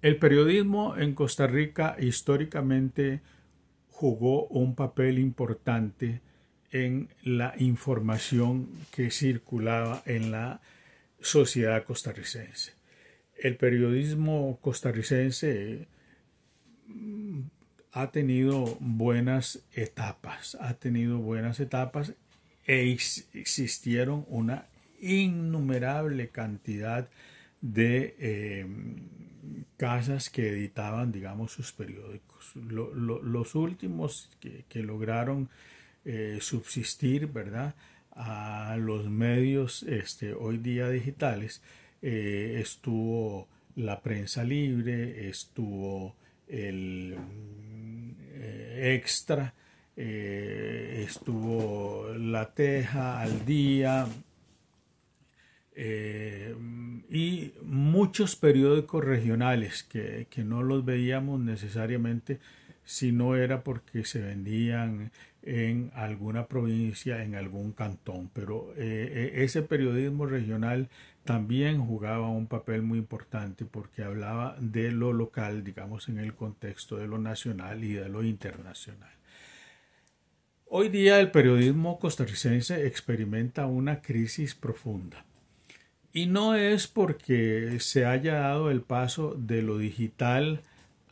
El periodismo en Costa Rica históricamente jugó un papel importante en la información que circulaba en la sociedad costarricense. El periodismo costarricense ha tenido buenas etapas existieron una innumerable cantidad de casas que editaban, digamos, sus periódicos. Los últimos que lograron subsistir, ¿verdad? A los medios hoy día digitales, estuvo la prensa libre, estuvo el Extra, estuvo La Teja, Al Día, y muchos periódicos regionales que no los veíamos necesariamente si no era porque se vendían en alguna provincia, en algún cantón. Pero ese periodismo regional también jugaba un papel muy importante porque hablaba de lo local, digamos, en el contexto de lo nacional y de lo internacional. Hoy día el periodismo costarricense experimenta una crisis profunda. Y no es porque se haya dado el paso de lo digital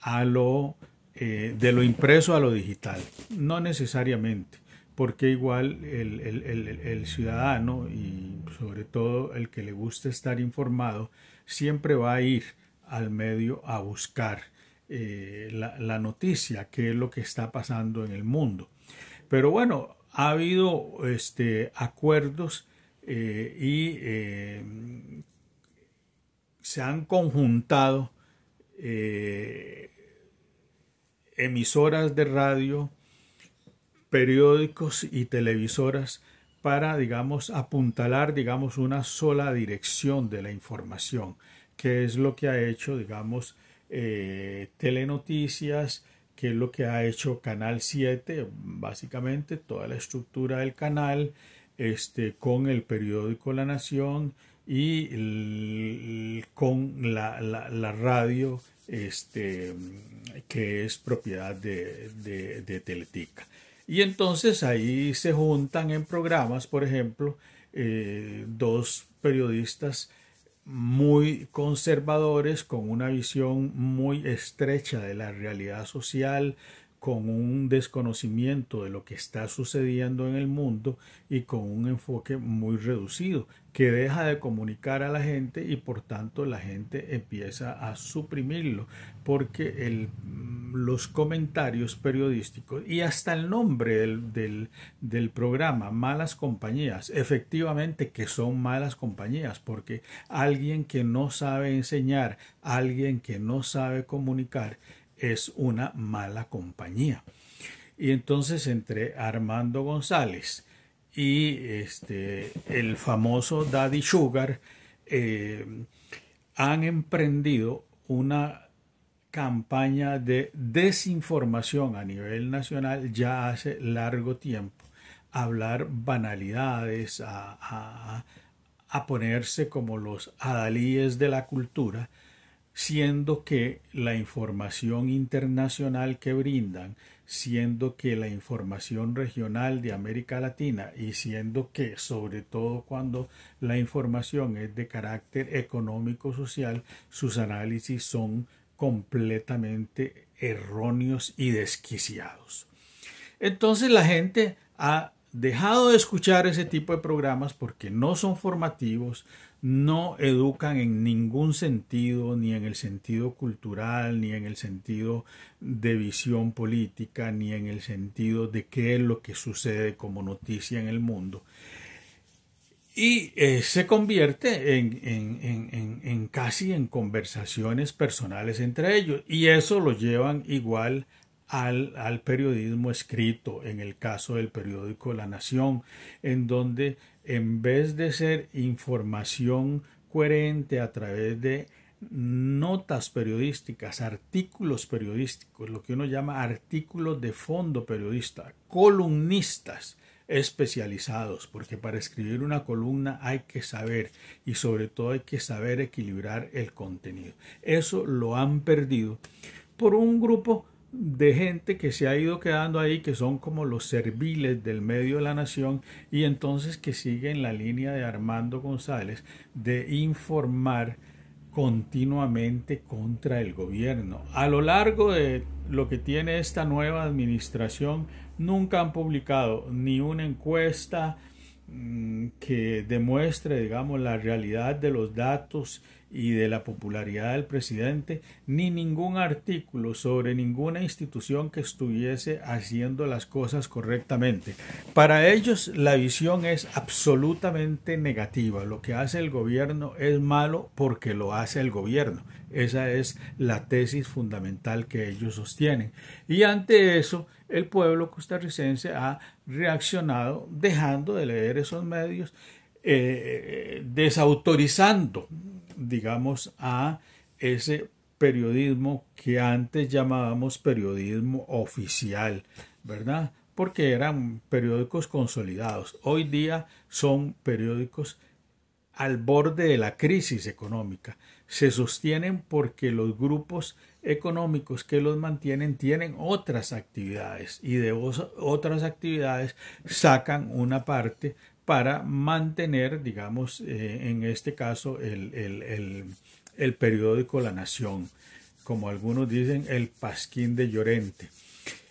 a de lo impreso a lo digital. No necesariamente, porque igual el ciudadano y sobre todo el que le gusta estar informado siempre va a ir al medio a buscar la noticia, qué es lo que está pasando en el mundo. Pero bueno, ha habido acuerdos y se han conjuntado eh, emisoras de radio, periódicos y televisoras para, digamos, apuntalar, digamos, una sola dirección de la información, que es lo que ha hecho, digamos, Telenoticias, que es lo que ha hecho Canal 7, básicamente toda la estructura del canal, con el periódico La Nación y con la radio, que es propiedad de Teletica. Y entonces ahí se juntan en programas, por ejemplo, dos periodistas muy conservadores, con una visión muy estrecha de la realidad social, con un desconocimiento de lo que está sucediendo en el mundo y con un enfoque muy reducido que deja de comunicar a la gente y por tanto la gente empieza a suprimirlo porque los comentarios periodísticos y hasta el nombre del programa, Malas Compañías, efectivamente que son malas compañías, porque alguien que no sabe enseñar, alguien que no sabe comunicar, es una mala compañía. Y entonces entre Armando González y el famoso Daddy Sugar eh, han emprendido una campaña de desinformación a nivel nacional ya hace largo tiempo. Hablar banalidades, a ponerse como los adalíes de la cultura, siendo que la información internacional que brindan, siendo que la información regional de América Latina y siendo que sobre todo cuando la información es de carácter económico social, sus análisis son completamente erróneos y desquiciados. Entonces la gente ha dejado de escuchar ese tipo de programas porque no son formativos, no educan en ningún sentido, ni en el sentido cultural, ni en el sentido de visión política, ni en el sentido de qué es lo que sucede como noticia en el mundo. Y se convierte en casi en conversaciones personales entre ellos. Y eso lo llevan igual al periodismo escrito, en el caso del periódico La Nación, en donde en vez de ser información coherente a través de notas periodísticas, artículos periodísticos, lo que uno llama artículos de fondo periodista, columnistas, especializados, porque para escribir una columna hay que saber y sobre todo hay que saber equilibrar el contenido. Eso lo han perdido por un grupo de gente que se ha ido quedando ahí, que son como los serviles del medio de la nación y entonces que siguen la línea de Armando González de informar continuamente contra el gobierno. A lo largo de lo que tiene esta nueva administración, nunca han publicado ni una encuesta que demuestre, digamos, la realidad de los datos y de la popularidad del presidente, ni ningún artículo sobre ninguna institución que estuviese haciendo las cosas correctamente. Para ellos la visión es absolutamente negativa. Lo que hace el gobierno es malo porque lo hace el gobierno. Esa es la tesis fundamental que ellos sostienen. Y ante eso, el pueblo costarricense ha reaccionado dejando de leer esos medios, desautorizando, digamos, a ese periodismo que antes llamábamos periodismo oficial, ¿verdad? Porque eran periódicos consolidados. Hoy día son periódicos al borde de la crisis económica. Se sostienen porque los grupos económicos que los mantienen tienen otras actividades y de otras actividades sacan una parte para mantener, digamos, en este caso, el periódico La Nación, como algunos dicen, el Pasquín de Llorente.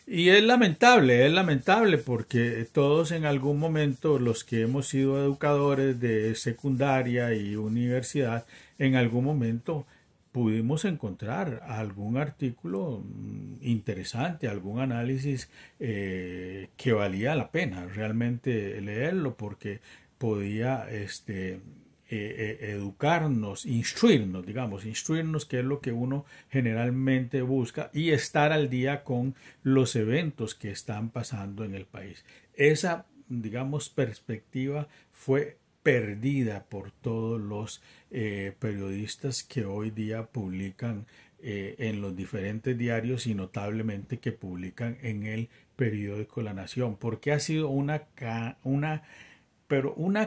Y es lamentable porque todos en algún momento, los que hemos sido educadores de secundaria y universidad, en algún momento pudimos encontrar algún artículo interesante, algún análisis que valía la pena realmente leerlo porque podía educarnos, instruirnos, que es lo que uno generalmente busca, y estar al día con los eventos que están pasando en el país. Esa, digamos, perspectiva fue perdida por todos los periodistas que hoy día publican en los diferentes diarios y notablemente que publican en el periódico La Nación, porque ha sido una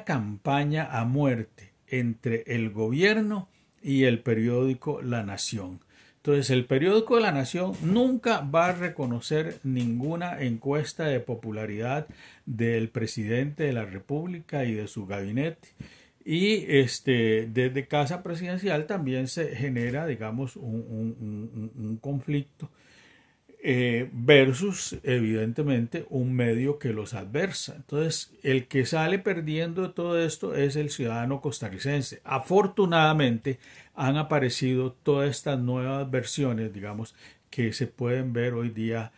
campaña a muerte entre el gobierno y el periódico La Nación. Entonces, el periódico La Nación nunca va a reconocer ninguna encuesta de popularidad del presidente de la República y de su gabinete. Y desde Casa Presidencial también se genera, digamos, un conflicto versus evidentemente un medio que los adversa. Entonces, el que sale perdiendo de todo esto es el ciudadano costarricense. Afortunadamente han aparecido todas estas nuevas versiones, digamos, que se pueden ver hoy día,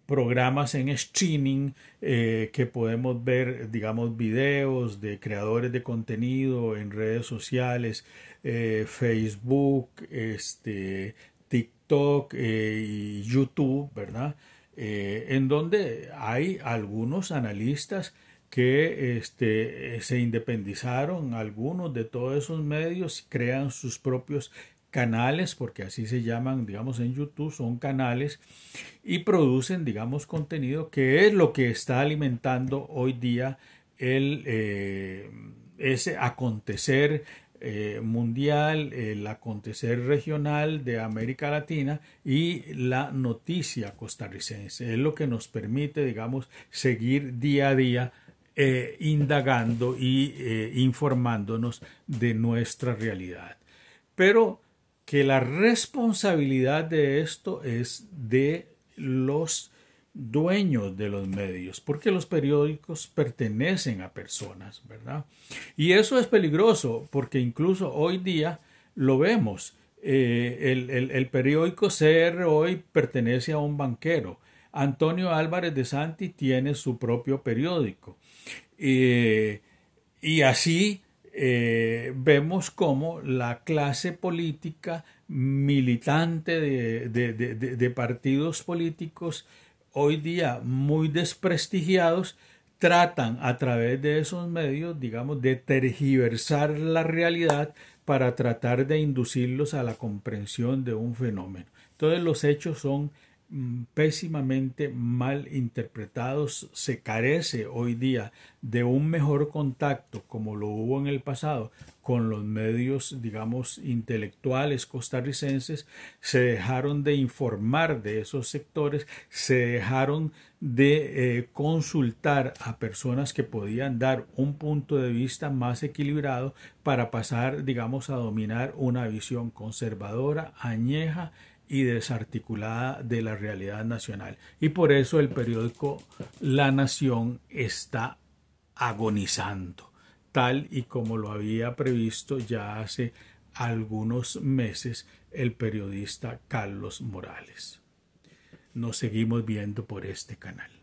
programas en streaming, que podemos ver, digamos, videos de creadores de contenido en redes sociales, Facebook, TikTok y YouTube, ¿verdad? En donde hay algunos analistas que se independizaron, algunos de todos esos medios, crean sus propios canales, porque así se llaman, digamos, en YouTube, son canales, y producen, digamos, contenido que es lo que está alimentando hoy día ese acontecer mundial, el acontecer regional de América Latina y la noticia costarricense. Es lo que nos permite, digamos, seguir día a día indagando y informándonos de nuestra realidad. Pero que la responsabilidad de esto es de los dueños de los medios, porque los periódicos pertenecen a personas, ¿verdad? Y eso es peligroso, porque incluso hoy día lo vemos. El periódico CR hoy pertenece a un banquero. Antonio Álvarez de Santi tiene su propio periódico. Y así vemos cómo la clase política militante de partidos políticos hoy día muy desprestigiados tratan a través de esos medios, digamos, de tergiversar la realidad para tratar de inducirlos a la comprensión de un fenómeno. Entonces los hechos son pésimamente mal interpretados. Se carece hoy día de un mejor contacto, como lo hubo en el pasado, con los medios, digamos, intelectuales costarricenses. Se dejaron de informar de esos sectores, se dejaron de consultar a personas que podían dar un punto de vista más equilibrado para pasar, digamos, a dominar una visión conservadora, añeja y desarticulada de la realidad nacional. Y por eso el periódico La Nación está agonizando, tal y como lo había previsto ya hace algunos meses el periodista Carlos Morales. Nos seguimos viendo por este canal.